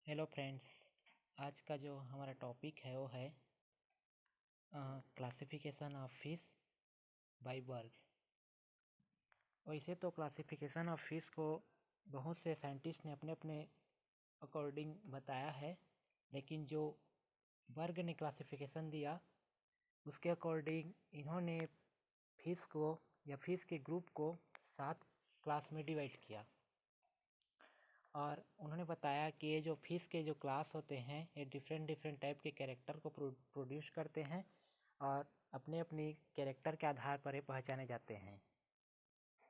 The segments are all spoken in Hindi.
Hello friends. आज का जो हमारा टॉपिक है वो है क्लासिफिकेशन ऑफ फिश बाय वर्ग। वैसे तो क्लासिफिकेशन ऑफ फिश को बहुत से साइंटिस्ट ने अपने अपने अकॉर्डिंग बताया है, लेकिन जो वर्ग ने क्लासिफिकेशन दिया उसके अकॉर्डिंग इन्होंने फिश को या फिश के ग्रुप को 7 क्लास में डिवाइड किया। और उन्होंने बताया कि ये जो फिश के जो क्लास होते हैं ये डिफरेंट डिफरेंट टाइप के कैरेक्टर को प्रोड्यूस करते हैं और अपने अपनी कैरेक्टर के आधार पर ये पहचाने जाते हैं।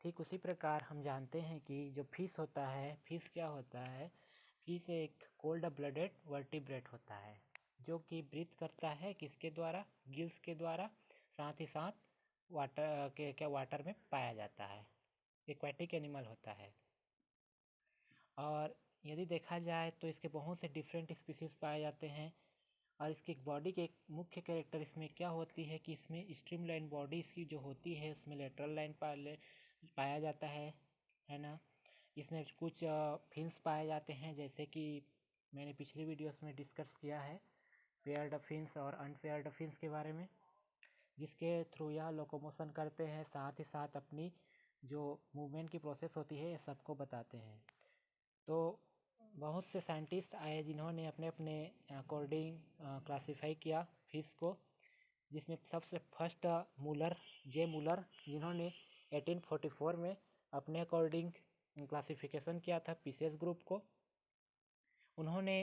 ठीक उसी प्रकार हम जानते हैं कि जो फिश होता है, फिश क्या होता है? फिश एक कोल्ड ब्लडेड वर्टिब्रेट होता है जो कि ब्रीथ करता है किसके द्वारा? गिल्स के द्वारा। साथ ही साथ वाटर में पाया जाता है, एक्वाटिक एनिमल होता है। और यदि देखा जाए तो इसके बहुत से डिफरेंट स्पीसीज पाए जाते हैं। और इसकी बॉडी के एक मुख्य कैरेक्टर इसमें क्या होती है कि इसमें स्ट्रीमलाइन बॉडी इसकी जो होती है उसमें लेटरल लाइन पाया जाता है ना। इसमें कुछ फिन्स पाए जाते हैं, जैसे कि मैंने पिछली वीडियोस में डिस्कस किया है पेयर्ड फिन्स और अनपेयर्ड फिन्स के बारे में, जिसके थ्रू यह लोकोमोशन करते हैं, साथ ही साथ अपनी जो मूवमेंट की प्रोसेस होती है ये सबको बताते हैं। तो बहुत से साइंटिस्ट आए जिन्होंने अपने अपने अकॉर्डिंग क्लासीफाई किया फिश को, जिसमें सबसे फर्स्ट जे मूलर, जिन्होंने 1844 में अपने अकॉर्डिंग क्लासिफिकेशन किया था फिशेस ग्रुप को। उन्होंने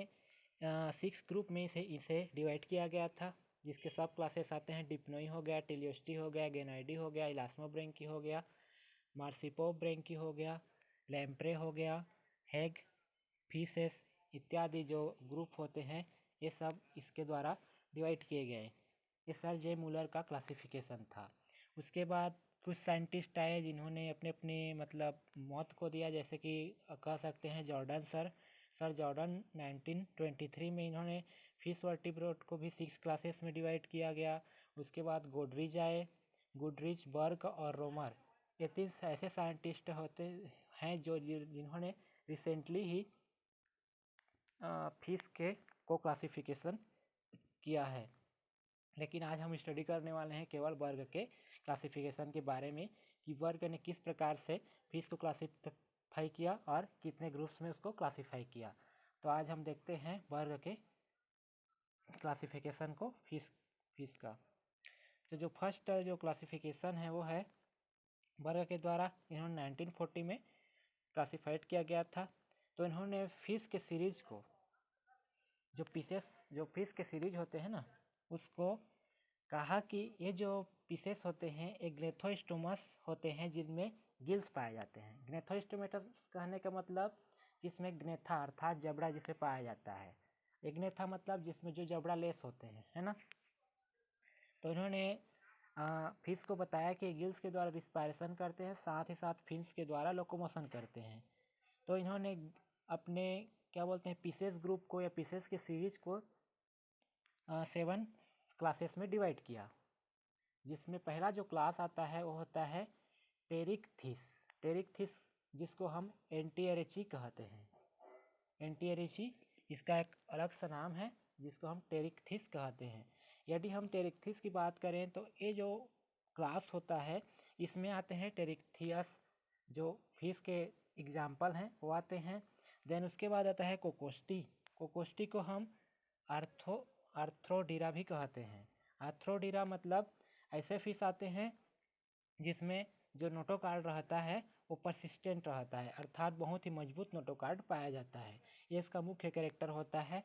6 ग्रुप में से इसे डिवाइड किया गया था, जिसके सब क्लासेस आते हैं। डिप्नोई हो गया, टेलियोस्टी हो गया, गेनाइडी हो गया, इलास्मोब्रेंकी हो गया, मार्सिपोब्रेंकी हो गया, लैम्प्रे हो गया, हैग फिशेस इत्यादि जो ग्रुप होते हैं ये सब इसके द्वारा डिवाइड किए गए। ये सर जे मूलर का क्लासिफिकेशन था। उसके बाद कुछ साइंटिस्ट आए जिन्होंने अपने अपने मतलब मौत को दिया, जैसे कि कह सकते हैं जॉर्डन सर जॉर्डन 1923 में इन्होंने फिश वर्टिब्रेट को भी 6 क्लासेस में डिवाइड किया गया। उसके बाद गोडरिच आए, गुडरिच, बर्ग और रोमर। ये 3 ऐसे साइंटिस्ट होते हैं जो जिन्होंने रिसेंटली ही फिश के को क्लासिफिकेशन किया है। लेकिन आज हम स्टडी करने वाले हैं केवल वर्ग के क्लासिफिकेशन के बारे में, कि वर्ग ने किस प्रकार से फिश को क्लासिफाई किया और कितने ग्रुप्स में उसको क्लासिफाई किया। तो आज हम देखते हैं वर्ग के क्लासिफिकेशन को फिश का। तो जो फर्स्ट जो क्लासिफिकेशन है वो है वर्ग के द्वारा इन्होंने 1940 में क्लासिफाइड किया गया था। तो इन्होंने फिश के सीरीज को जो फिश के सीरीज होते हैं ना, उसको कहा कि ये जो पीसेस होते हैं एक ग्नेथोस्टोमस होते हैं जिनमें गिल्स पाए जाते हैं। ग्नेथोस्टोमेटस कहने का मतलब जिसमें ग्नेथा अर्थात जबड़ा जिसे पाया जाता है, एग्नेथा मतलब जिसमें जो जबड़ा लेस होते हैं, है ना। तो इन्होंने फिश को बताया कि गिल्स के द्वारा रिस्पायरेशन करते हैं, साथ ही साथ फिन्स के द्वारा लोकोमोशन करते हैं। तो इन्होंने अपने क्या बोलते हैं पीसेस ग्रुप को या पीसेस के सीरीज को 7 क्लासेस में डिवाइड किया, जिसमें पहला जो क्लास आता है वो होता है टेरिकथिस, जिसको हम एंटीएरेची कहते हैं। एंटीएरेची इसका एक अलग सा नाम है जिसको हम टेरिकथिस कहते हैं। यदि हम टेरिकथिस की बात करें तो ये जो क्लास होता है इसमें आते हैं टेरिकथियस, जो फिश के एग्जाम्पल हैं वो आते हैं। देन उसके बाद आता है कोकोस्टी को हम आर्थ्रोडीरा भी कहते हैं। आर्थ्रोडीरा मतलब ऐसे फिश आते हैं जिसमें जो नोटोकार्ड रहता है वो परसिस्टेंट रहता है, अर्थात बहुत ही मजबूत नोटोकार्ड पाया जाता है। ये इसका मुख्य कैरेक्टर होता है।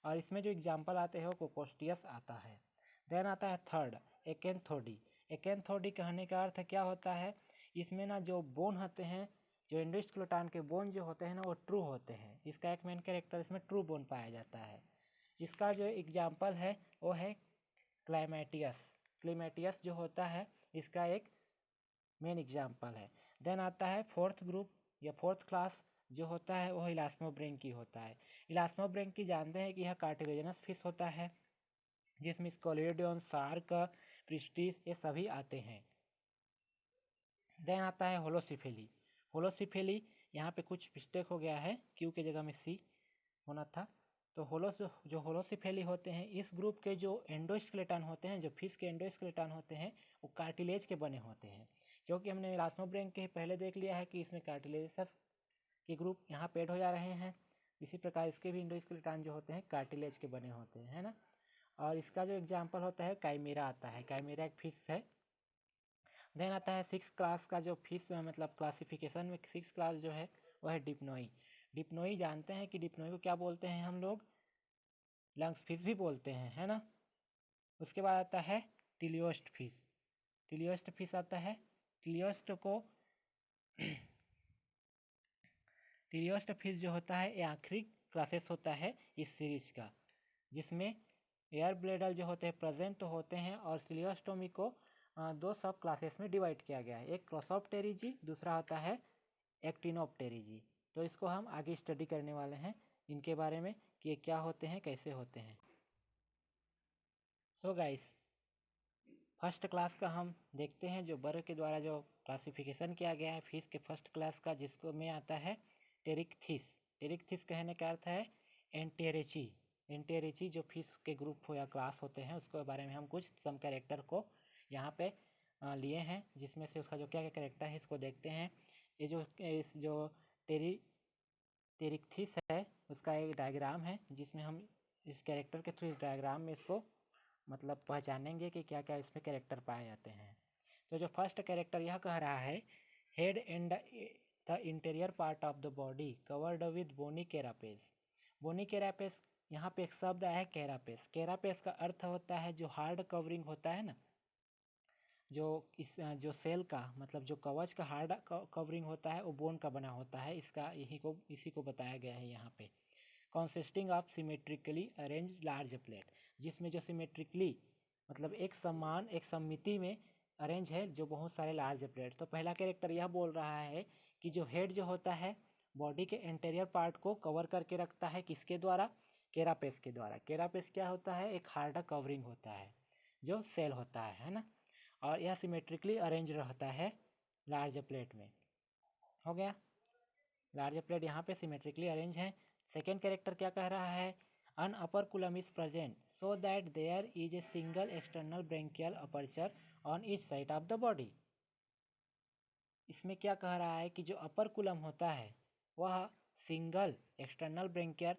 और इसमें जो एग्जाम्पल आते हैं वो कोकोस्टियस आता है। देन आता है थर्ड एकेंथोडी कहने का अर्थ क्या होता है? इसमें ना जो बोन होते हैं, जो एंडोस्केलेटन के बोन जो होते हैं ना वो ट्रू होते हैं। इसका एक मेन कैरेक्टर इसमें ट्रू बोन पाया जाता है। इसका जो एग्जाम्पल है वो है क्लेमेटियस जो होता है इसका एक मेन एग्जाम्पल है। देन आता है फोर्थ ग्रुप या फोर्थ क्लास जो होता है वह इलास्मोब्रेंकी होता है। इलास्मोब्रेंकी जानते हैं कि यह कार्टिलेजिनस फिश होता है, जिसमें स्कोलिडोन, शार्क, प्रिस्टिस ये सभी आते हैं। देन आता है होलोसिफेली। यहाँ पे कुछ मिस्टेक हो गया है, क्यू की जगह में सी होना था। तो जो होलोसिफेली होते हैं, इस ग्रुप के जो एंडोस्केलेटन होते हैं, जो फिश के एंडोस्केलेटन होते हैं, वो कार्टिलेज के बने होते हैं। क्योंकि हमने इलास्मोब्रेंक के पहले देख लिया है कि इसमें कार्टिलेजस के ग्रुप यहाँ पे ऐड हो जा रहे हैं। इसी प्रकार इसके भी एंडोस्केलेटन जो होते हैं कार्टिलेज के बने होते हैं, है ना। और इसका जो एग्जाम्पल होता है काइमेरा आता है। काइमेरा एक फिश है। देन आता है 6 क्लास का जो फिश मतलब क्लासिफिकेशन में 6 क्लास जो है वह है डिप्नोई। डिप्नोई जानते हैं कि डिप्नोई को क्या बोलते हैं हम लोग, लंग्स फिश भी बोलते हैं, है ना। उसके बाद आता है टिलियोस्ट फिश। टिलियोस्ट फिश आता है। टिलियोस्ट को टिलियोस्ट फिश जो होता है ये आखिरी क्लासेस होता है इस सीरीज का, जिसमें एयर ब्लेडर जो होते हैं प्रेजेंट तो होते हैं, और सिलियोस्टोमी को दो सब क्लासेस में डिवाइड किया गया है। एक क्रोसोप्टेरिजी, दूसरा होता है एक्टिनोप्टेरिजी। तो इसको हम आगे स्टडी करने वाले हैं इनके बारे में कि ये क्या होते हैं, कैसे होते हैं। सो गाइस, फर्स्ट क्लास का हम देखते हैं जो बर्ग के द्वारा जो क्लासिफिकेशन किया गया है फिश के फर्स्ट क्लास का, जिसको में आता है टेरिकथिस। टेरिकथिस कहने का अर्थ है एंटेरेची। एंटेरेची जो फिश के ग्रुप हो या क्लास होते हैं उसके बारे में हम कुछ सम कैरेक्टर को यहाँ पे लिए हैं, जिसमें से उसका जो क्या क्या कैरेक्टर है इसको देखते हैं। ये जो टेरिकथिस है उसका एक डायग्राम है, जिसमें हम इस कैरेक्टर के थ्रू इस डायग्राम में इसको मतलब पहचानेंगे कि क्या क्या इसमें कैरेक्टर पाए जाते हैं। तो जो फर्स्ट कैरेक्टर यह कह रहा है, head and the interior part of the body covered with bony carapace. Bony carapace, यहाँ पे एक शब्द आया है कैरापेस। कैरापेस का अर्थ होता है जो हार्ड कवरिंग होता है ना, जो सेल का मतलब जो कवच का हार्ड कवरिंग होता है वो बोन का बना होता है। इसी को बताया गया है यहाँ पे। consisting of symmetrically arranged large plate, जिसमें जो सिमेट्रिकली मतलब एक सममिति में अरेंज है जो बहुत सारे लार्ज प्लेट। तो पहला कैरेक्टर यह बोल रहा है कि जो हेड जो होता है बॉडी के इंटीरियर पार्ट को कवर करके रखता है, किसके द्वारा, केरापेस के द्वारा। केरापेस क्या होता है, एक हार्ड कवरिंग होता है जो सेल होता है ना, और यह सिमेट्रिकली अरेंज रहता है लार्ज प्लेट में। हो गया, लार्ज प्लेट यहाँ पे सिमेट्रिकली अरेंज है। सेकेंड कैरेक्टर क्या कह रहा है, an operculum is present so that there is a single external branchial aperture on each side of the body. इसमें क्या कह रहा है कि जो अपर कुलम होता है वह सिंगल एक्सटर्नल ब्रेंकियल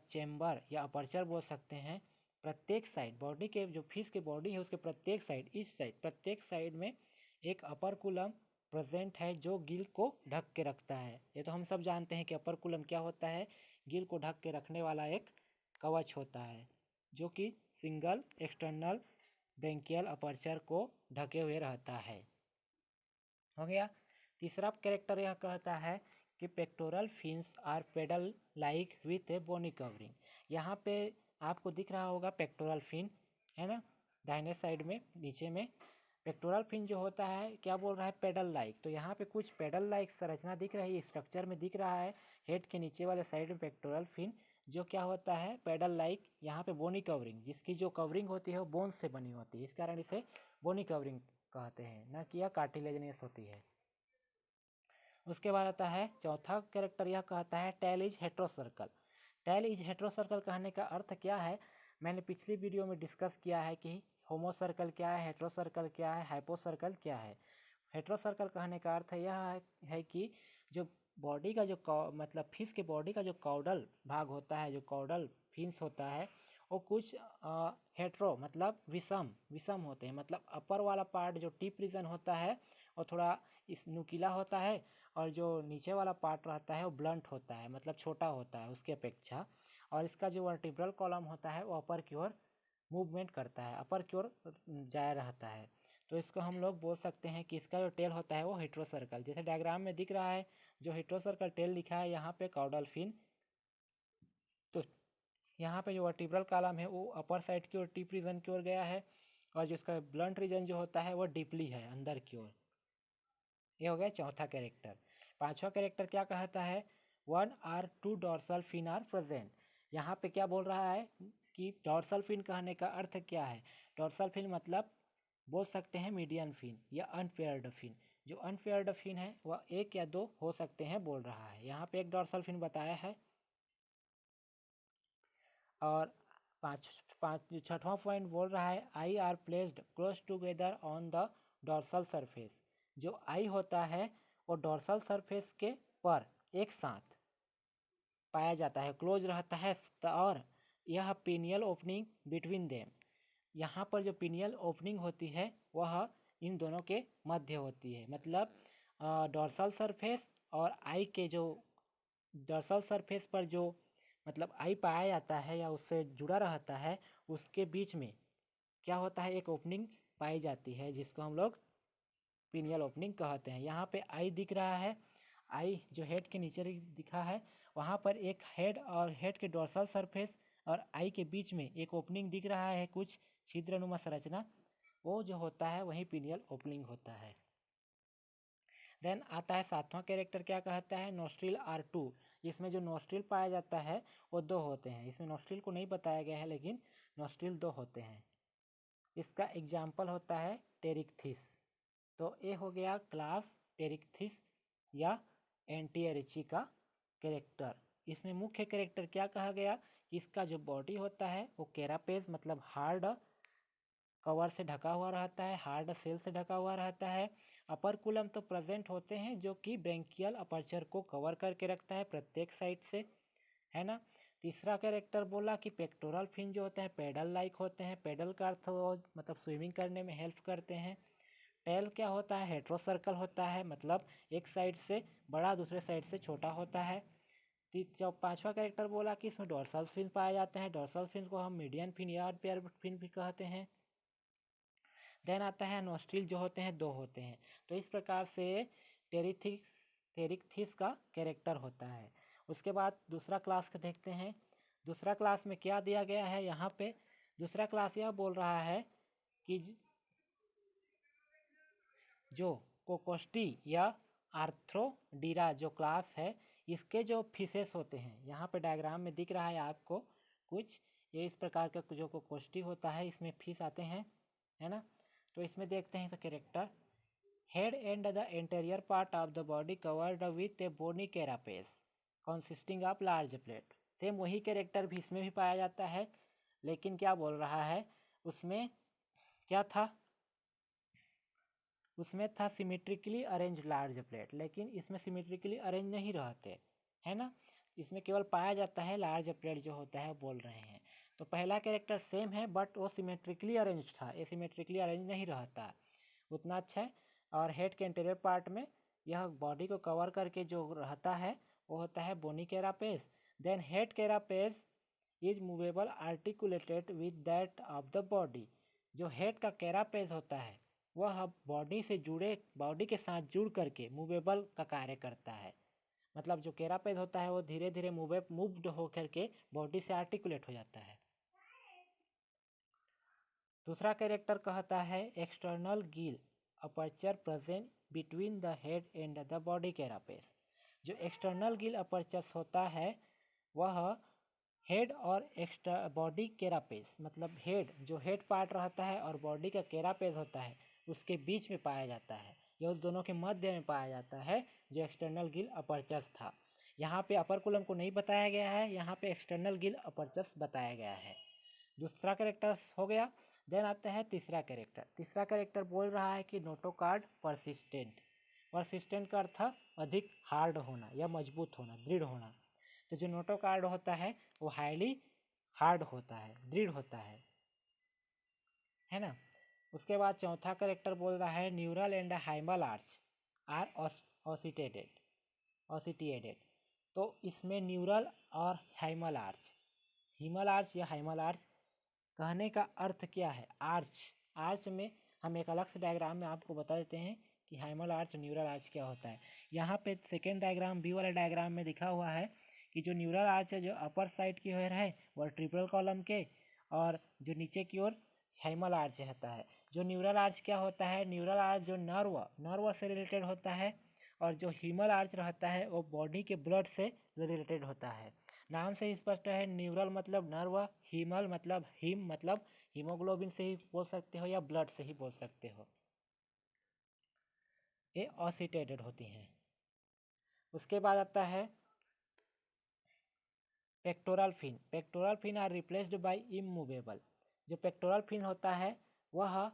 चेम्बर या अपर्चर बोल सकते हैं, प्रत्येक साइड बॉडी के जो फिश के बॉडी है उसके प्रत्येक साइड, इस साइड प्रत्येक साइड में एक अपर कुलम प्रेजेंट है जो गिल को ढक के रखता है। ये तो हम सब जानते हैं कि अपर कुलम क्या होता है, गिल को ढक के रखने वाला एक कवच होता है जो कि सिंगल एक्सटर्नल ब्रेंकियल अपर्चर को ढके हुए रहता है। हो गया। तीसरा कैरेक्टर यह कहता है कि pectoral fins are paddle like with a bony covering. यहाँ पे आपको दिख रहा होगा पेक्टोरल फिन, है ना, दाहिने साइड में नीचे में पेक्टोरल फिन जो होता है क्या बोल रहा है, पेडल लाइक। तो यहाँ पे कुछ पेडल लाइक संरचना दिख रही है, स्ट्रक्चर में दिख रहा है हेड के नीचे वाले साइड में पेक्टोरल फिन जो क्या होता है पेडल लाइक। यहाँ पे बोनी कवरिंग, जिसकी जो कवरिंग होती है वो बोन से बनी होती है, इस कारण इसे बोनी कवरिंग कहते हैं, न कि यह कार्टिलेजनियस होती है। उसके बाद आता है चौथा कैरेक्टर, यह कहता है tail is heterocercal. Tail is heterocercal कहने का अर्थ क्या है, मैंने पिछली वीडियो में डिस्कस किया है कि होमोसर्कल क्या है, हेट्रोसर्कल क्या है, हाइपोसर्कल क्या है। हेट्रोसर्कल कहने का अर्थ यह है कि जो बॉडी का जो मतलब फिश के बॉडी का जो कॉडल भाग होता है, जो कॉडल फिन्स होता है वो कुछ हेट्रो मतलब विषम विषम होते हैं। मतलब अपर वाला पार्ट जो टिप रीजन होता है वो थोड़ा इस नुकीला होता है, और जो नीचे वाला पार्ट रहता है वो ब्लंट होता है मतलब छोटा होता है उसके अपेक्षा। और इसका जो वर्टिब्रल कॉलम होता है वो अपर की ओर मूवमेंट करता है, अपर की ओर जाया रहता है। तो इसको हम लोग बोल सकते हैं कि इसका जो टेल होता है वो हेट्रोसर्कल, जैसे डायग्राम में दिख रहा है जो हेट्रोसर्कल टेल लिखा है यहाँ पे कॉडल फिन। तो यहाँ पे जो वर्टिब्रल कॉलम है वो अपर साइड की ओर टिप रीजन की ओर गया है, और जो इसका ब्लंट रीजन जो होता है वो डीपली है अंदर की ओर। ये हो गया चौथा कैरेक्टर। पांचवा कैरेक्टर क्या कहता है, 1 or 2 dorsal fin are present. यहाँ पे क्या बोल रहा है कि डॉर्सल फिन कहने का अर्थ क्या है, डॉर्सल फिन मतलब बोल सकते हैं मीडियन फिन या अनपेयर्ड फिन। जो अनपेयर्ड फिन है वह 1 या 2 हो सकते हैं बोल रहा है। यहाँ पे एक डॉर्सल फिन बताया है, और पाँच पाँच छठवां पॉइंट बोल रहा है eyes are placed close together on the dorsal surface. जो आई होता है वो डोर्सल सरफेस के पर एक साथ पाया जाता है, क्लोज रहता है। और यह पिनियल ओपनिंग बिटवीन देम, यहाँ पर जो पिनियल ओपनिंग होती है वह इन दोनों के मध्य होती है। मतलब डोर्सल सरफेस और आई के जो डोर्सल सरफेस पर जो मतलब आई पाया जाता है या उससे जुड़ा रहता है, उसके बीच में क्या होता है, एक ओपनिंग पाई जाती है जिसको हम लोग पिनियल ओपनिंग कहते हैं। यहाँ पे आई दिख रहा है, आई जो हेड के नीचे दिखा है, वहाँ पर एक हेड और हेड के डोर्सल सरफेस और आई के बीच में एक ओपनिंग दिख रहा है, कुछ छिद्रनुमा संरचना, वो जो होता है वही पिनियल ओपनिंग होता है। देन आता है सातवां कैरेक्टर, क्या कहता है, नोस्ट्रिल आर टू। इसमें जो नोस्ट्रिल पाया जाता है वो दो होते हैं। इसमें नोस्ट्रिल को नहीं बताया गया है लेकिन नोस्ट्रिल दो होते हैं। इसका एग्जाम्पल होता है टेरिक्थिस। तो ये हो गया क्लास टेरिक्थिस या एंटीएरिची का कैरेक्टर। इसमें मुख्य कैरेक्टर क्या कहा गया कि इसका जो बॉडी होता है वो कैरापेज मतलब हार्ड कवर से ढका हुआ रहता है, हार्ड सेल से ढका हुआ रहता है। अपर कुलम तो प्रेजेंट होते हैं जो कि ब्रेंकियल अपर्चर को कवर करके रखता है प्रत्येक साइड से, है ना। तीसरा कैरेक्टर बोला कि पेक्टोरल फिन जो होते हैं पेडल लाइक होते हैं। पेडल का अर्थ मतलब स्विमिंग करने में हेल्प करते हैं। टेल क्या होता है, हेट्रो सर्कल होता है, मतलब एक साइड से बड़ा दूसरे साइड से छोटा होता है। पांचवा कैरेक्टर बोला कि इसमें डोर्सल फिन पाए जाते हैं। डोर्सल फिन को हम मीडियन फिन या पेयर फिन भी कहते हैं। देन आता है नोस्ट्रिल जो होते हैं दो होते हैं। तो इस प्रकार से टेरिक्थिस का कैरेक्टर होता है। उसके बाद दूसरा क्लास का देखते हैं। दूसरा क्लास में क्या दिया गया है, यहाँ पे दूसरा क्लास यह बोल रहा है कि जो कोकोस्टी या आर्थ्रोडीरा जो क्लास है, इसके जो फिशेस होते हैं, यहाँ पे डायग्राम में दिख रहा है आपको कुछ, ये इस प्रकार का जो कोकोस्टी होता है इसमें फिश आते हैं, है ना। तो इसमें देखते हैं character, head and the interior part of the body covered with a bony carapace consisting of large plate. Same वही कैरेक्टर भी इसमें भी पाया जाता है, लेकिन क्या बोल रहा है उसमें क्या था, उसमें था सिमेट्रिकली अरेंज लार्ज प्लेट, लेकिन इसमें सिमेट्रिकली अरेंज नहीं रहते, है ना। इसमें केवल पाया जाता है लार्ज प्लेट जो होता है बोल रहे हैं। तो पहला कैरेक्टर सेम है बट वो सिमेट्रिकली अरेंज था, ये सिमेट्रिकली अरेंज नहीं रहता उतना अच्छा है। और हेड के इंटीरियर पार्ट में यह बॉडी को कवर करके जो रहता है वो होता है bony carapace. Then head carapace is movable articulated with that of the body. जो हेड का कैरापेस होता है वह बॉडी से जुड़े, बॉडी के साथ जुड़ करके मूवेबल का कार्य करता है। मतलब जो कैरापेस होता है वो धीरे धीरे मूव्ड होकर के बॉडी से आर्टिकुलेट हो जाता है। दूसरा कैरेक्टर कहता है external Gill aperture present between the head and the body carapace. जो एक्सटर्नल गिल अपर्चर होता है वह हेड और एक्स्ट्रा बॉडी कैरापेस, मतलब हेड जो हेड पार्ट रहता है और बॉडी का कैरापेस होता है उसके बीच में पाया जाता है, या उस दोनों के मध्य में पाया जाता है, जो एक्सटर्नल गिल अपर्चर्स था। यहाँ पे अपर कुलम को नहीं बताया गया है, यहाँ पे एक्सटर्नल गिल अपर्चर्स बताया गया है। दूसरा कैरेक्टर हो गया। देन आता है तीसरा कैरेक्टर। तीसरा कैरेक्टर बोल रहा है कि नोटोकार्ड परसिस्टेंट। परसिस्टेंट का अर्थ अधिक हार्ड होना या मजबूत होना, दृढ़ होना। तो जो नोटोकार्ड होता है वो हाईली हार्ड होता है, दृढ़ होता है ना। उसके बाद चौथा कैरेक्टर बोल रहा है न्यूरल एंड हाइमल आर्च आर ऑसिटिएटेड। तो इसमें न्यूरल और हाइमल आर्च, हीमल आर्च या हाइमल आर्च कहने का अर्थ क्या है, आर्च, आर्च में हम एक अलग से डायग्राम में आपको बता देते हैं कि हाइमल आर्च न्यूरल आर्च क्या होता है। यहाँ पे सेकेंड डायग्राम बी वाले डायग्राम में लिखा हुआ है कि जो न्यूरल आर्च है जो अपर साइड की ओर है वो ट्रिपल कॉलम के, और जो नीचे की ओर हाइमल आर्च रहता है। जो न्यूरल आर्च क्या होता है, न्यूरल आर्च जो नर्व से रिलेटेड होता है, और जो हीमल आर्च रहता है वो बॉडी के ब्लड से रिलेटेड होता है। नाम से ही स्पष्ट है, न्यूरल मतलब नर्व, हीमल मतलब हीम मतलब हीमोग्लोबिन से ही बोल सकते हो या ब्लड से ही बोल सकते हो। ये ऑसिटेटेड होती हैं। उसके बाद आता है pectoral fin are replaced by immovable. जो पेक्टोरल फिन होता है वह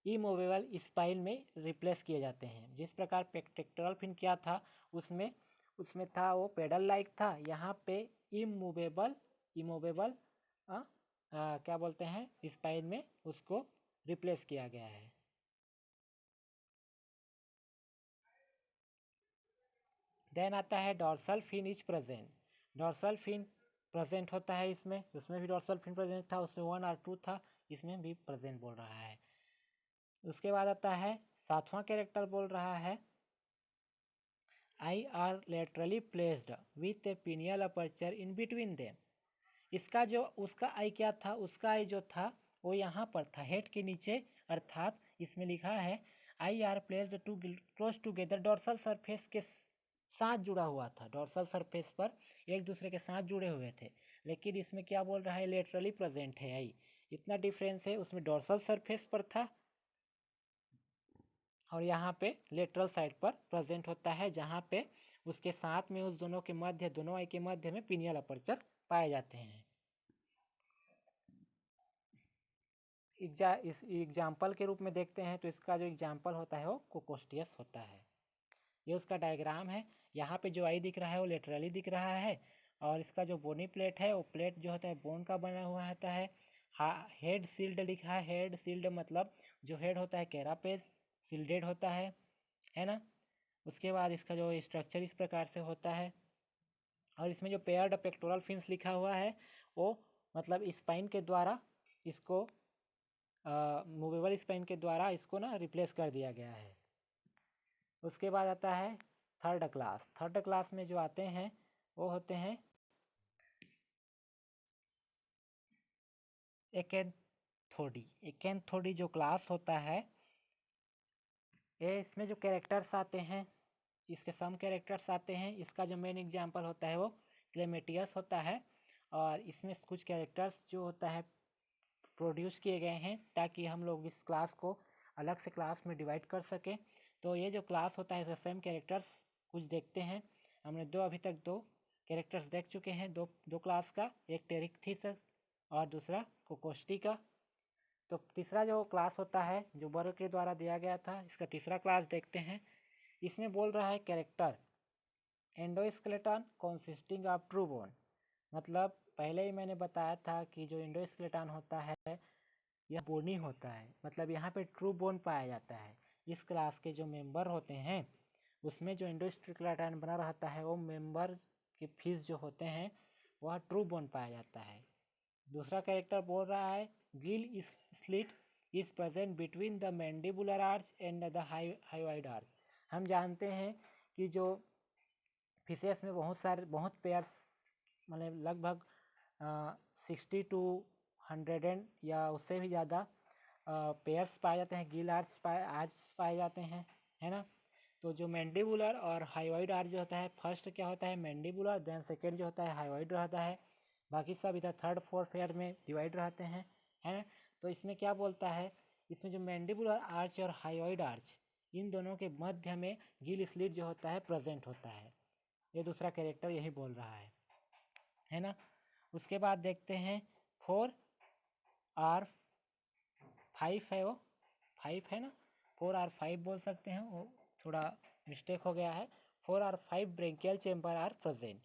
इमूवेबल स्पाइन में रिप्लेस किए जाते हैं। जिस प्रकार पेक्टोरल फिन क्या था, उसमें उसमें था वो पेडल लाइक था, यहाँ पे इमूवेबल इमूवेबल क्या बोलते हैं स्पाइन में उसको रिप्लेस किया गया है। देन आता है dorsal fin is present. Dorsal fin present होता है इसमें, उसमें भी डॉर्सल फिन प्रेजेंट था, उसमें 1 और 2 था, इसमें भी प्रेजेंट बोल रहा है। उसके बाद आता है 7वां कैरेक्टर बोल रहा है eyes are laterally placed with a pineal aperture in between them. इसका जो उसका आई क्या था, उसका आई जो था वो यहाँ पर था हेड के नीचे, अर्थात इसमें लिखा है eyes are placed too close together dorsal surface के साथ जुड़ा हुआ था। डॉर्सल सरफेस पर एक दूसरे के साथ जुड़े हुए थे, लेकिन इसमें क्या बोल रहा है लेटरली प्रेजेंट है आई। इतना डिफरेंस है, उसमें डॉर्सल सरफेस पर था और यहाँ पे लेटरल साइड पर प्रेजेंट होता है, जहाँ पे उसके साथ में उस दोनों के मध्य, दोनों आई के मध्य में पिनियल अपर्चर पाए जाते हैं। इस एग्जाम्पल के रूप में देखते हैं तो इसका जो एग्जाम्पल होता है वो कोकोस्टियस होता है। ये उसका डायग्राम है। यहाँ पे जो आई दिख रहा है वो लेटरली दिख रहा है, और इसका जो बोनी प्लेट है वो प्लेट जो होता है बोन का बना हुआ होता है। हेड सील्ड लिखा है, हेड सील्ड मतलब जो हेड होता है कैरापेस सील्डेड होता है ना। उसके बाद इसका जो स्ट्रक्चर इस प्रकार से होता है, और इसमें जो पेयर्ड पेक्टोरल फिन्स लिखा हुआ है वो मतलब स्पाइन के द्वारा इसको मूवेबल स्पाइन के द्वारा इसको ना रिप्लेस कर दिया गया है। उसके बाद आता है थर्ड क्लास। थर्ड क्लास में जो आते हैं वो होते हैं एकेंथोडी। एकेंथोडी जो क्लास होता है ये इसमें जो कैरेक्टर्स आते हैं, इसके सम कैरेक्टर्स आते हैं। इसका जो मेन एग्जांपल होता है वो क्लेमेटियस होता है, और इसमें कुछ कैरेक्टर्स जो होता है प्रोड्यूस किए गए हैं ताकि हम लोग इस क्लास को अलग से क्लास में डिवाइड कर सकें। तो ये जो क्लास होता है इसका सेम कैरेक्टर्स कुछ देखते हैं। हमने अभी तक दो कैरेक्टर्स देख चुके हैं, दो क्लास का, एक टेरिक्थिस और दूसरा कोकोस्टी का। तो तीसरा जो क्लास होता है जो वर्ग के द्वारा दिया गया था, इसका तीसरा क्लास देखते हैं। इसमें बोल रहा है character endoskeleton consisting of true bone. मतलब पहले ही मैंने बताया था कि जो एंडोस्केलेटन होता है यह बोनी होता है, मतलब यहाँ पे ट्रू बोन पाया जाता है। इस क्लास के जो मेंबर होते हैं उसमें जो एंडोस्केलेटन बना रहता है वो मेंबर के फीस जो होते हैं वह ट्रू बोन पाया जाता है। दूसरा कैरेक्टर बोल रहा है Gill slit is present between the mandibular arch and the hyoid arch. हम जानते हैं कि जो फिशेस में बहुत पेयर्स मतलब लगभग 60 to 100 या उससे भी ज़्यादा पेयर्स पाए जाते हैं, गिल आर्च पाए जाते हैं, है ना। तो जो मैंडिबुलर और हाइवाइड आर्च जो होता है, फर्स्ट क्या होता है मैंडिबुलर, देन सेकेंड जो होता है हाइवाइड रहता है, बाकी सब इधर थर्ड फोर्थ पेयर में डिवाइड रहते हैं, है ना। तो इसमें क्या बोलता है, इसमें जो मैंडिबुलर आर्च और हाइवाइड आर्च इन दोनों के मध्य में गिल स्लिट जो होता है प्रेजेंट होता है। ये दूसरा कैरेक्टर यही बोल रहा है ना। उसके बाद देखते हैं 4R5 है, वो 5 है ना, 4R5 बोल सकते हैं, वो थोड़ा मिस्टेक हो गया है। 4R5 branchial chamber are present.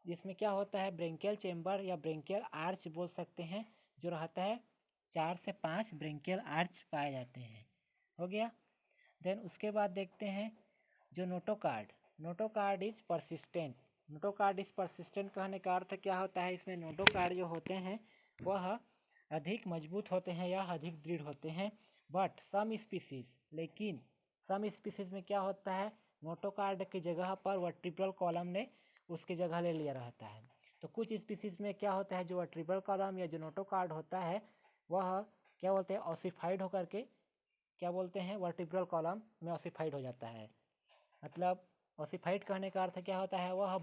जिसमें क्या होता है ब्रेंकियल चेम्बर या ब्रेंकियल आर्च बोल सकते हैं, जो रहता है 4 से 5 ब्रेंकियल आर्च पाए जाते हैं। हो गया। देन उसके बाद देखते हैं जो notochord. Notochord is persistent. Notochord is persistent कहने का अर्थ क्या होता है, इसमें नोटोकार्ड जो होते हैं वह अधिक मजबूत होते हैं या अधिक दृढ़ होते हैं। बट सम स्पीसीज, लेकिन सम स्पीसीज में क्या होता है नोटोकार्ड की जगह पर वर्टिब्रल कॉलम ने उसकी जगह ले लिया रहता है। तो कुछ स्पीसीज में क्या होता है जो वर्टिब्रल कॉलम या जो नोटोकार्ड होता है वह क्या बोलते हैं ऑसिफाइड होकर के क्या बोलते हैं वर्टिब्रल कॉलम में ऑसिफाइड हो जाता है। मतलब ऑसिफाइड कहने का अर्थ क्या होता है, वह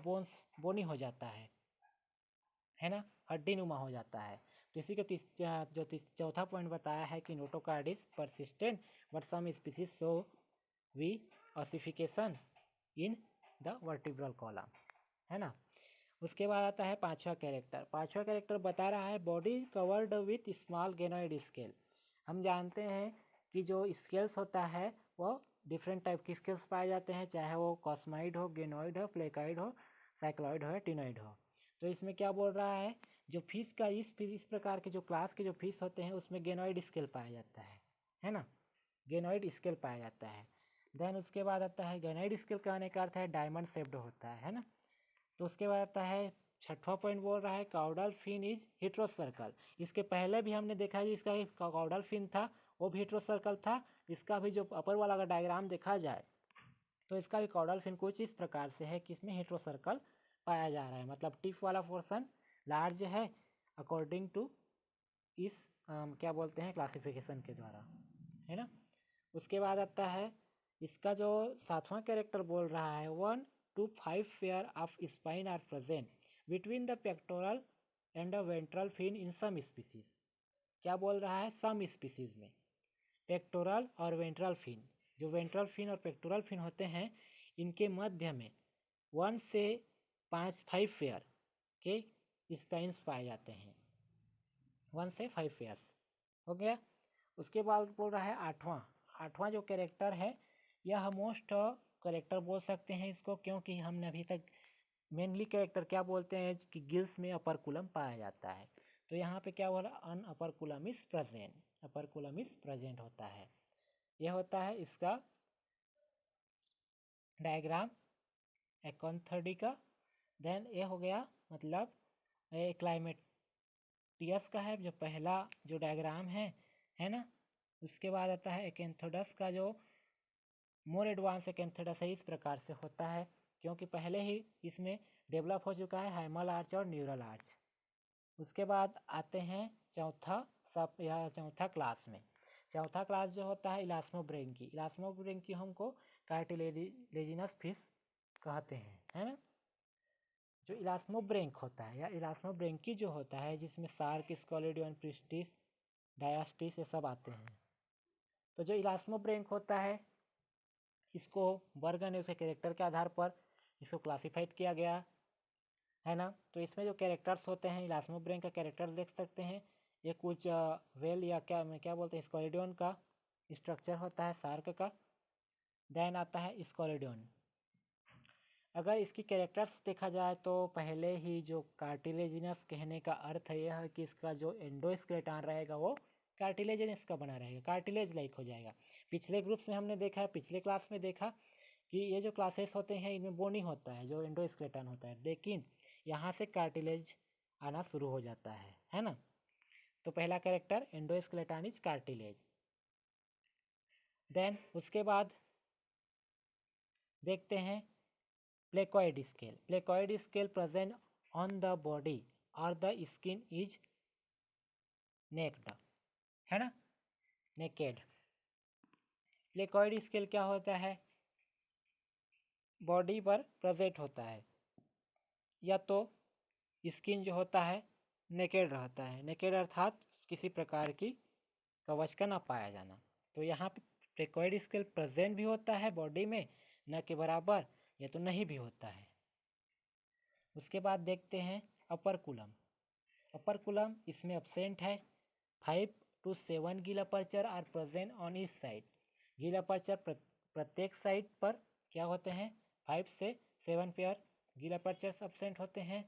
बोनी हो जाता है ना, हड्डी नुमा हो जाता है। तो इसी के चौथा पॉइंट बताया है कि notochord is persistent but some species show we ossification in the vertebral column, है ना। उसके बाद आता है पांचवा कैरेक्टर। पांचवा कैरेक्टर बता रहा है body covered with small गेनोइड scale. हम जानते हैं कि जो स्केल्स होता है वो डिफरेंट टाइप के स्केल्स पाए जाते हैं, चाहे वो कॉस्माइड हो, गेनोइड हो, प्लेकाइड हो, साइक्लॉइड हो या टिनोइड हो। तो इसमें क्या बोल रहा है, जो फिश का इस प्रकार के जो क्लास के जो फिश होते हैं उसमें गेनोइड स्केल पाया जाता है ना, गेनोइड स्केल पाया जाता है। देन उसके बाद आता है गेनोइड स्केल कहने का अर्थ है डायमंड शेप्ड होता है ना। तो उसके बाद आता है छठवां पॉइंट बोल रहा है काउडल फिन इज हेटेरोसर्कल। इसके पहले भी हमने देखा है इसका काउडल फिन था वो भी हेटेरोसर्कल था। इसका भी जो अपर वाला का डायग्राम देखा जाए तो इसका भी काउडल फिन कुछ इस प्रकार से है कि इसमें हेटेरोसर्कल पाया जा रहा है, मतलब टिप वाला पोर्शन लार्ज है अकॉर्डिंग टू इस क्या बोलते हैं क्लासिफिकेशन के द्वारा, है ना। उसके बाद आता है इसका जो सातवां कैरेक्टर बोल रहा है 1 to 5 pair of spine are present between the pectoral and the ventral fin in some species. क्या बोल रहा है, सम स्पीसीज में पेक्टोरल और वेंट्रल फिन, जो वेंट्रल फिन और पेक्टोरल फिन होते हैं इनके मध्य में 1 से 5 पेयर के स्पाइन्स पाए जाते हैं, 1 से 5 पेयर्स हो गया। उसके बाद बोल रहा है आठवां जो कैरेक्टर है यह मोस्ट कैरेक्टर बोल सकते हैं इसको, क्योंकि हमने अभी तक मेनली कैरेक्टर क्या बोलते हैं कि गिल्स में अपरकुलम पाया जाता है। तो यहाँ पे क्या बोला, an operculum is present, operculum is present होता है। यह होता है इसका डायग्राम एकोनथर्डी का। देन ये हो गया मतलब क्लाइमेटियस का है जो पहला जो डायग्राम है ना। उसके बाद आता है एकेंथोडस का जो मोर एडवांस एकेंथोडस है इस प्रकार से होता है, क्योंकि पहले ही इसमें डेवलप हो चुका है हाइमल आर्च और न्यूरल आर्च। उसके बाद आते हैं चौथा क्लास में। चौथा क्लास जो होता है इलास्मोब्रेंकी। इलास्मोब्रेंकी हमको कार्टिलेजिनस फिश कहते हैं, है ना। जो इलास्मोब्रेंक होता है या इलास्मोब्रेंकी जो होता है जिसमें शार्क, स्क्वालिडियन, प्रिस्टिस, डायास्टिस ये सब आते हैं। तो जो इलास्मोब्रेंक होता है इसको बर्गन ने उसके कैरेक्टर के आधार पर इसको क्लासिफाइड किया गया, है ना। तो इसमें जो कैरेक्टर्स होते हैं इलास्मोब्रेंक का कैरेक्टर देख सकते हैं, ये कुछ वेल या क्या बोलते हैं स्क्वालिडियन का स्ट्रक्चर होता है शार्क का। देन आता है स्क्वालिडियन। अगर इसकी कैरेक्टर्स देखा जाए तो पहले ही जो कार्टिलेजिनस कहने का अर्थ है यह है कि इसका जो एंडोस्केलेटन रहेगा वो कार्टिलेजिनस का बना रहेगा, कार्टिलेज लाइक हो जाएगा। पिछले ग्रुप में हमने देखा है, पिछले क्लास में देखा कि ये जो क्लासेस होते हैं इनमें बोनी होता है जो एंडोस्केलेटन होता है, लेकिन यहाँ से कार्टिलेज आना शुरू हो जाता है ना। तो पहला character endoskeleton is cartilage. Then उसके बाद देखते हैं placoid scale. Placoid scale present on the body और द स्किन इज नेक्ड, है ना, नेकेड। प्लेकोइड स्केल क्या होता है, बॉडी पर प्रेजेंट होता है या तो स्किन जो होता है नेकेड रहता है, नेकेड अर्थात किसी प्रकार की कवच का ना पाया जाना। तो यहाँ पे प्लेकोइड स्केल प्रेजेंट भी होता है बॉडी में न के बराबर या तो नहीं भी होता है। उसके बाद देखते हैं अपरकुलम। अपरकुलम इसमें एब्सेंट है। 5 to 7 gill aperture are present on each side. Gill aperture प्रत्येक साइड पर क्या होते हैं 5 से 7 पेयर गिल अपर्चर एब्सेंट होते हैं।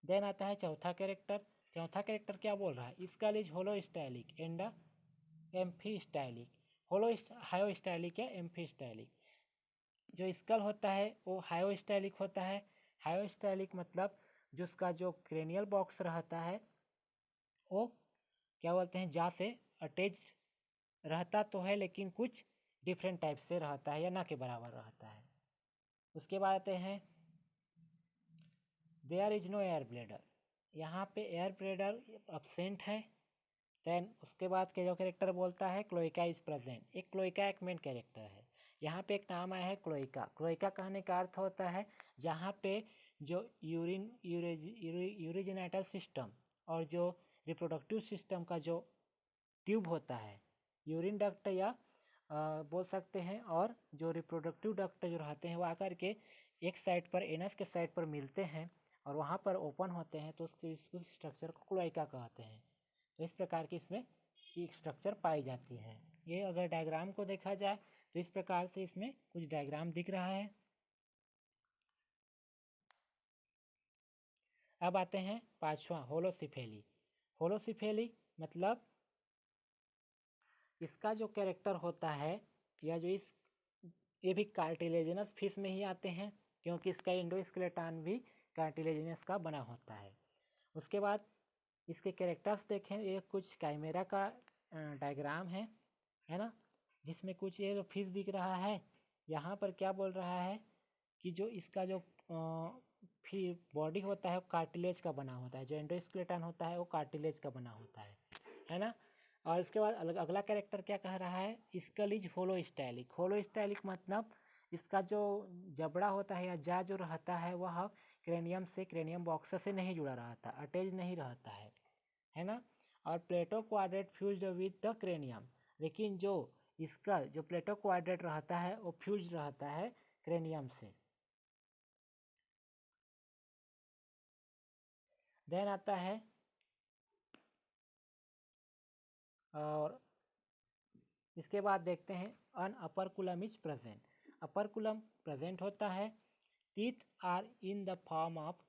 देन आता है चौथा कैरेक्टर। चौथा कैरेक्टर क्या बोल रहा है, इसका लीज होलो स्टाइलिक एंड एम्फी स्टाइलिक। होलो हायो स्टाइलिक या एम्फी स्टाइलिक। जो स्कल होता है वो हायो स्टाइलिक होता है। हायो स्टाइलिक मतलब जो उसका जो क्रेनियल बॉक्स रहता है वो क्या बोलते हैं जा से अटैच रहता तो है लेकिन कुछ डिफरेंट टाइप से रहता है या ना के बराबर रहता है। उसके बाद आते हैं there is no air bladder. यहाँ पे एयर ब्लेडर एब्सेंट है। देन उसके बाद के जो कैरेक्टर बोलता है क्लोइका इज प्रेजेंट। एक क्लोइका एक मेन कैरेक्टर है। यहाँ पे एक नाम आया है क्लोइका। क्लोइका कहने का अर्थ होता है जहाँ पे जो यूरिजिनेटल सिस्टम और जो रिप्रोडक्टिव सिस्टम का जो ट्यूब होता है यूरिन डक्ट या बोल सकते हैं, और जो रिप्रोडक्टिव डक्ट जो रहते हैं वो आकर के एक साइड पर एनस के साइड पर मिलते हैं और वहाँ पर ओपन होते हैं तो उस स्ट्रक्चर को क्लोएका कहते हैं। तो इस प्रकार की इसमें स्ट्रक्चर पाई जाती है। ये अगर डायग्राम को देखा जाए तो इस प्रकार से इसमें कुछ डायग्राम दिख रहा है। अब आते हैं पांचवा, होलोसिफेली। होलोसिफेली मतलब इसका जो कैरेक्टर होता है, या जो ये भी कार्टिलेजिनस फिश में ही आते हैं, क्योंकि इसका एंडोस्केलेटन भी कार्टिलेजिनस का बना होता है। उसके बाद इसके कैरेक्टर्स देखें, ये कुछ काइमेरा का डायग्राम है ना, जिसमें कुछ ये फिश दिख रहा है। यहाँ पर क्या बोल रहा है कि जो इसका जो फिर बॉडी होता है वो कार्टिलेज का बना होता है, जो एंडोस्केलेटन होता है वो कार्टिलेज का बना होता है ना। और इसके बाद अगला कैरेक्टर क्या कह रहा है, स्कल इज होलोस्टाइलिक। होलोस्टाइलिक मतलब इसका जो जबड़ा होता है या जा जो रहता है वह क्रेनियम से, क्रेनियम बॉक्स से नहीं जुड़ा रहता, अटैच नहीं रहता है ना। और palatoquadrate fused with the cranium, लेकिन जो इसका जो प्लेटो क्वाड्रेट रहता है वो फ्यूज रहता है क्रेनियम से। देन आता है और इसके बाद देखते हैं an operculum is present. Operculum present होता है। Teeth are in the form of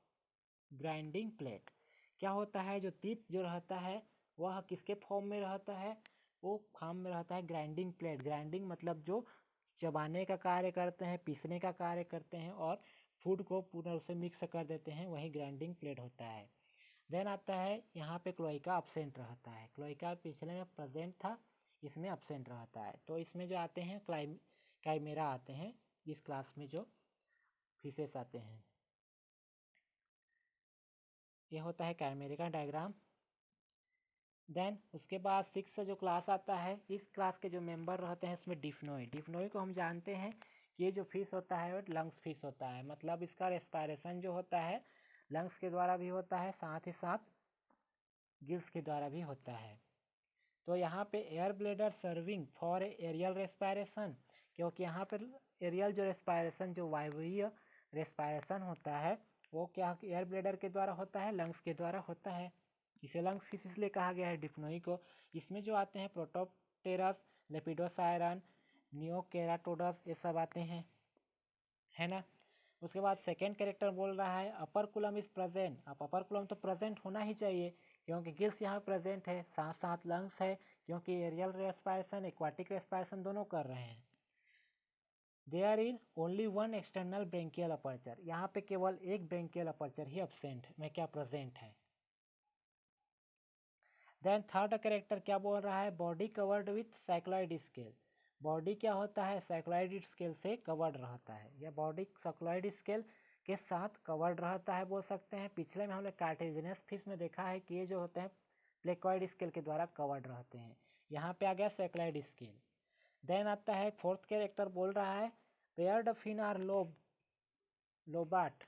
grinding plate. क्या होता है, जो टीथ जो रहता है वह किसके फॉर्म में रहता है, वो फॉर्म में रहता है ग्राइंडिंग प्लेट। ग्राइंडिंग मतलब जो चबाने का कार्य करते हैं, पीसने का कार्य करते हैं और फूड को पूरा उसे मिक्स कर देते हैं, वही ग्राइंडिंग प्लेट होता है। देन आता है यहाँ पे क्लोइका अब्सेंट रहता है। क्लोइका पिछले में प्रेजेंट था, इसमें अब्सेंट रहता है। तो इसमें जो आते हैं काइमेरा आते हैं, इस क्लास में जो फिशेस आते हैं। ये होता है काइमेरा का डायग्राम। देन उसके बाद 6 जो क्लास आता है, इस क्लास के जो मेंबर रहते हैं उसमें डिफ्नोई। डिफ्नोई को हम जानते हैं कि ये जो फिश होता है वो लंग्स फिश होता है, मतलब इसका रेस्पायरेशन जो होता है लंग्स के द्वारा भी होता है, साथ ही साथ गिल्स के द्वारा भी होता है। तो यहाँ पे air bladder serving for aerial respiration, क्योंकि यहाँ पर एरियल जो रेस्पायरेशन, जो वायवीय रेस्पायरेशन होता है वो क्या एयर ब्लेडर के द्वारा होता है, लंग्स के द्वारा होता है। इसे लंग्स फिश इसलिए कहा गया है डिप्नोई को। इसमें जो आते हैं प्रोटोप्टेरस, लेपिडोसायरन, नियोकेराटोडस, ये सब आते हैं, है ना। उसके बाद सेकेंड कैरेक्टर बोल रहा है अपरकुलम इज प्रेजेंट। अब अपरकुलम तो प्रेजेंट होना ही चाहिए, क्योंकि गिल्स यहाँ प्रेजेंट है, साथ साथ लंग्स है, क्योंकि एरियल रेस्पायरेशन एक्वाटिक रेस्पायरेशन दोनों कर रहे हैं। There is only one external branchial aperture. यहाँ पे केवल एक ब्रेंकियल अपर्चर ही अब्सेंट में क्या प्रेजेंट है। देन थर्ड कैरेक्टर क्या बोल रहा है, body covered with cycloid scale. Body क्या होता है, साइक्लॉइड स्केल से कवर्ड रहता है, या बॉडी साइक्लॉइड स्केल के साथ कवर्ड रहता है बोल सकते हैं। पिछले में हमने कार्टिलेजिनस फिश में देखा है कि ये जो होते हैं प्लेकॉइड स्केल के द्वारा कवर्ड रहते हैं, यहाँ पे आ गया साइक्लॉइड स्केल। देन आता है फोर्थ कैरेक्टर बोल रहा है paired fin are lobate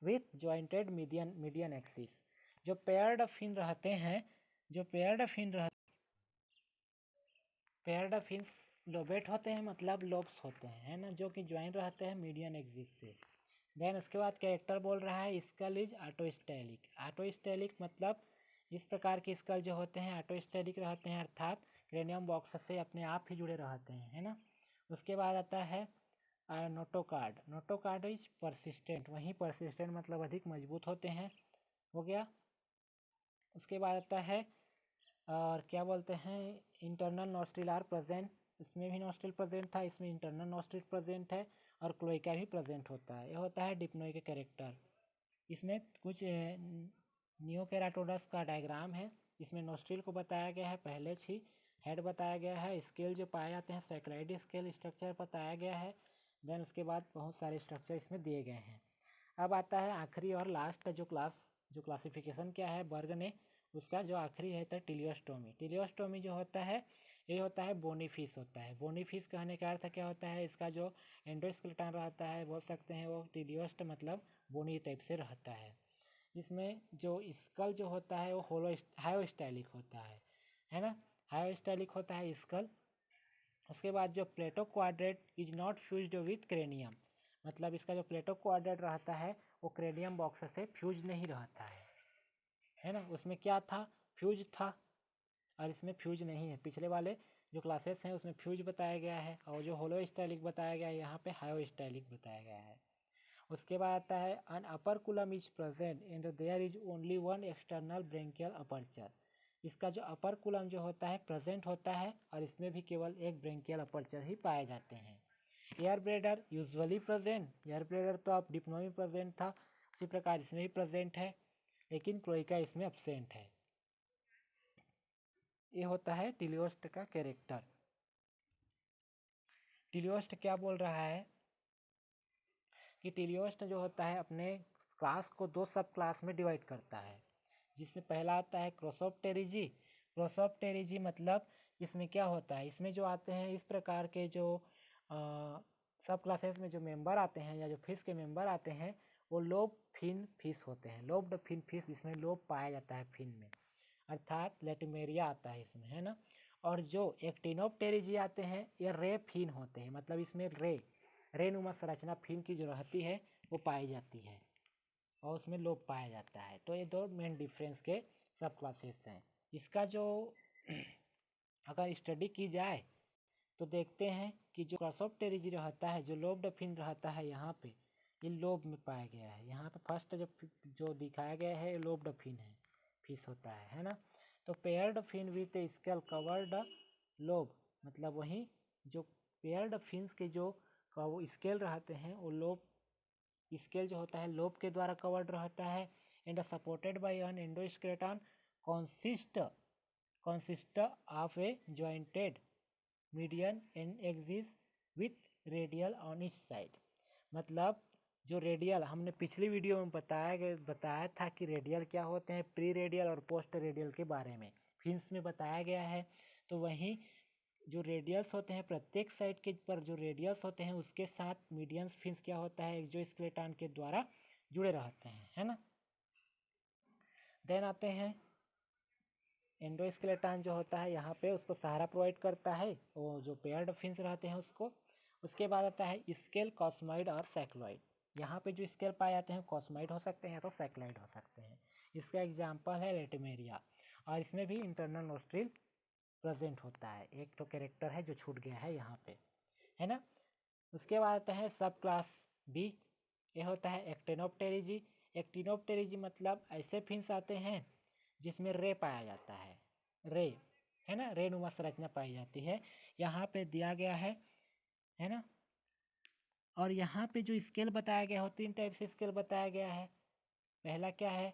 with jointed median axis. जो पेयर्ड फिन रहते हैं, जो पेयर्ड फिन्स लोबेट होते हैं, मतलब लोब्स होते हैं, है ना, जो कि ज्वाइन रहते हैं मीडियन एक्सिस से। देन उसके बाद कैरेक्टर बोल रहा है स्कल इज ऑटोस्टेलिक। ऑटोस्टेलिक मतलब इस प्रकार के स्कल जो होते हैं ऑटोस्टेलिक रहते हैं, अर्थात क्रेनियम बॉक्स से अपने आप ही जुड़े रहते हैं, है ना। उसके बाद आता है नोटोकार्ड। नोटोकार्ड इज परसिस्टेंट, वहीं परसिस्टेंट मतलब अधिक मजबूत होते हैं, हो गया। उसके बाद आता है और क्या बोलते हैं इंटरनल नॉस्ट्रिल आर प्रेजेंट। इसमें भी नॉस्ट्रिल प्रेजेंट था, इसमें इंटरनल नॉस्ट्रिल प्रेजेंट है और क्लोइका भी प्रेजेंट होता है। यह होता है डिप्नोई के कैरेक्टर। इसमें कुछ नियोकेराटोडस का डायग्राम है। इसमें नॉस्ट्रिल को बताया गया है पहले ही, हेड बताया गया है, स्केल जो पाए जाते हैं सैक्राइड स्केल स्ट्रक्चर बताया गया है। देन उसके बाद बहुत सारे स्ट्रक्चर इसमें दिए गए हैं। अब आता है आखिरी और लास्ट जो क्लासिफिकेशन क्या है वर्ग ने, उसका जो आखिरी है तो टिलियोस्टोमी। टिलियोस्टोमी जो होता है ये होता है बोनीफिश होता है। बोनीफिश कहने का अर्थ क्या होता है, इसका जो एंडोस्केलेटन रहता है बोल सकते हैं वो टिलियोस्ट मतलब बोनी टाइप से रहता है। इसमें जो स्कल जो होता है वो हायोस्टाइलिक होता है ना, हायोस्टाइलिक होता है स्कल। उसके बाद जो palatoquadrate is not fused with cranium, मतलब इसका जो प्लेटो कोऑर्डिनेट रहता है वो क्रेनियम बॉक्स से फ्यूज नहीं रहता है ना। उसमें क्या था, फ्यूज था, और इसमें फ्यूज नहीं है। पिछले वाले जो क्लासेस हैं उसमें फ्यूज बताया गया है, और जो होलो स्टाइलिक बताया गया है यहाँ पे हायो स्टाइलिक बताया गया है। उसके बाद आता है an operculum is present and there is only one external branchial aperture. इसका जो अपर कुलम जो होता है प्रेजेंट होता है, और इसमें भी केवल एक ब्रेंकियल अपर्चर ही पाए जाते हैं। Air bladder usually present, air bladder तो आप डिप्लोमी प्रेजेंट था, उसी प्रकार इसमें भी प्रेजेंट है, लेकिन क्लोइका इसमें एब्सेंट है। ये होता है टीलियोस्ट का कैरेक्टर। टीलियोस्ट क्या बोल रहा है कि टीलियोस्ट जो होता है अपने क्लास को दो सब क्लास में डिवाइड करता है, जिसमें पहला आता है क्रोसोप्टेरिजी। क्रोसोप्टेरिजी मतलब इसमें क्या होता है, इसमें जो आते हैं इस प्रकार के जो सब क्लासेस में जो मेंबर आते हैं या जो फिश के मेंबर आते हैं वो लोब फिन फिश होते हैं। लोब्ड फिन फिश, इसमें लोब पाया जाता है फिन में, अर्थात लेटिमेरिया आता है इसमें, है ना। और जो एक्टिनोप्टेरिजी आते हैं ये रे फिन होते हैं, मतलब इसमें रेनुमा संरचना फिन की जो रहती है वो पाई जाती है, और उसमें लोब पाया जाता है। तो ये दो मेन डिफरेंस के सब क्लासेस हैं। इसका जो अगर स्टडी की जाए तो देखते हैं कि जो क्रोसोप्टेरिजी रहता है, जो लोब्ड फिन रहता है यहाँ पे, ये लोब में पाया गया है। यहाँ पे फर्स्ट जो दिखाया गया है लोब्ड फिन है, फिश होता है ना। तो paired fin with scale covered lobe, मतलब वही जो पेयर्ड फिन्स के जो स्केल रहते हैं वो लोब, स्केल जो होता है लोब के द्वारा कवर्ड रहता है, and supported by an endoskeleton consist of a jointed median and axis with radial on each side। मतलब जो रेडियल हमने पिछली वीडियो में बताया था कि रेडियल क्या होते हैं, प्री रेडियल और पोस्ट रेडियल के बारे में फिन्स में बताया गया है। तो वहीं जो रेडियल्स होते हैं प्रत्येक साइड के पर जो रेडियल्स होते हैं उसके साथ मीडियन फिन्स क्या होता है जो स्केलेटन के द्वारा जुड़े रहते हैं, है ना। देन आते हैं एंडोस्केलेटन जो होता है यहाँ पे उसको सहारा प्रोवाइड करता है, वो जो पेयर्ड फिन्स रहते हैं उसको। उसके बाद आता है स्केल, कॉस्मॉइड और सैक्लॉइड। यहाँ पे जो स्केल पाए जाते हैं कॉस्मॉइड हो सकते हैं या तो सैक्लॉइड हो सकते हैं। इसका एग्जाम्पल है लेटिमेरिया, और इसमें भी इंटरनल नोस्ट्रिल प्रेजेंट होता है। एक तो कैरेक्टर है जो छूट गया है यहाँ पे, है ना। उसके बाद आता है सब क्लास बी, ये होता है एक्टिनोप्टेरिजी। एक्टिनोप्टेरिजी मतलब ऐसे फिन्स आते हैं जिसमें रे पाया जाता है, रे, है ना, रे नुमा संरचना पाई जाती है, यहाँ पे दिया गया है ना। और यहाँ पे जो स्केल बताया गया है 3 टाइप से स्केल बताया गया है। पहला क्या है,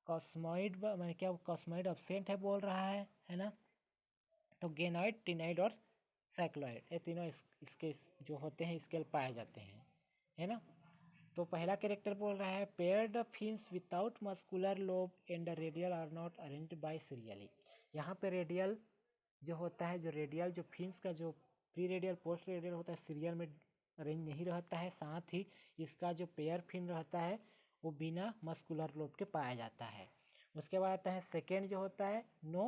कॉस्मॉइड, मैं क्या कॉस्मॉइड एब्सेंट है बोल रहा है ना। तो गेनॉइड, टिनॉइड और साइक्लॉइड, ये तीनों इसके जो होते हैं स्केल पाए जाते हैं, है ना। तो पहला कैरेक्टर बोल रहा है paired fins without muscular lobe and radial are not arranged by serially. यहाँ पे रेडियल जो होता है, जो रेडियल जो फिन्स का जो प्री रेडियल पोस्ट रेडियल होता है सीरियल में अरेंज नहीं रहता है। साथ ही इसका जो पेयर फिन रहता है वो बिना मस्कुलर लोब के पाया जाता है। उसके बाद आता है सेकेंड जो होता है नो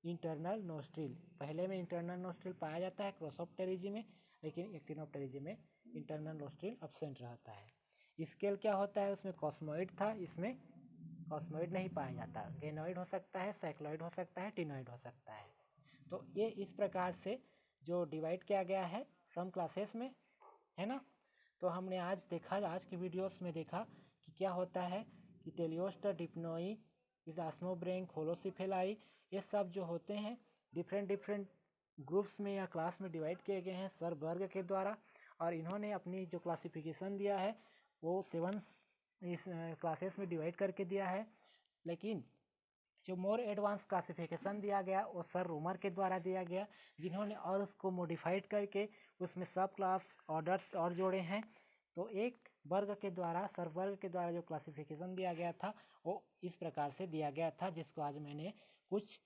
इंटरनल नोस्ट्रिल। पहले में इंटरनल नोस्ट्रिल पाया जाता है क्रोसोप्टेरिजी में, लेकिन एक्टिनोप्टेरिजी में इंटरनल नोस्ट्रिल एब्सेंट रहता है। स्केल क्या होता है, उसमें कॉस्मॉइड था, इसमें कॉस्मॉइड नहीं पाया जाता। गेनॉइड हो सकता है, साइक्लॉइड हो सकता है, टिनॉइड हो सकता है। तो ये इस प्रकार से जो डिवाइड किया गया है सम क्लासेस में, है ना। तो हमने आज देखा, आज की वीडियोस में देखा कि क्या होता है कि टेलियोस्ट, डिप्नोई, इजास्मोब्रेंक, होलोसिफेलाई, ये सब जो होते हैं डिफरेंट ग्रुप्स में या क्लास में डिवाइड किए गए हैं सर वर्ग के द्वारा। और इन्होंने अपनी जो क्लासिफिकेशन दिया है वो 7 इस क्लासेस में डिवाइड करके दिया है। लेकिन जो मोर एडवांस क्लासिफिकेशन दिया गया वो सर रोमर के द्वारा दिया गया, जिन्होंने और उसको मॉडिफाइड करके उसमें सब क्लास ऑर्डर्स और जोड़े हैं। तो एक वर्ग के द्वारा, सर वर्ग के द्वारा जो क्लासिफिकेशन दिया गया था वो इस प्रकार से दिया गया था, जिसको आज मैंने कुछ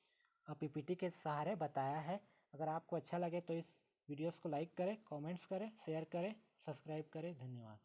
पीपीटी के सहारे बताया है। अगर आपको अच्छा लगे तो इस वीडियोस को लाइक करें, कमेंट्स करें, शेयर करें, सब्सक्राइब करें। धन्यवाद।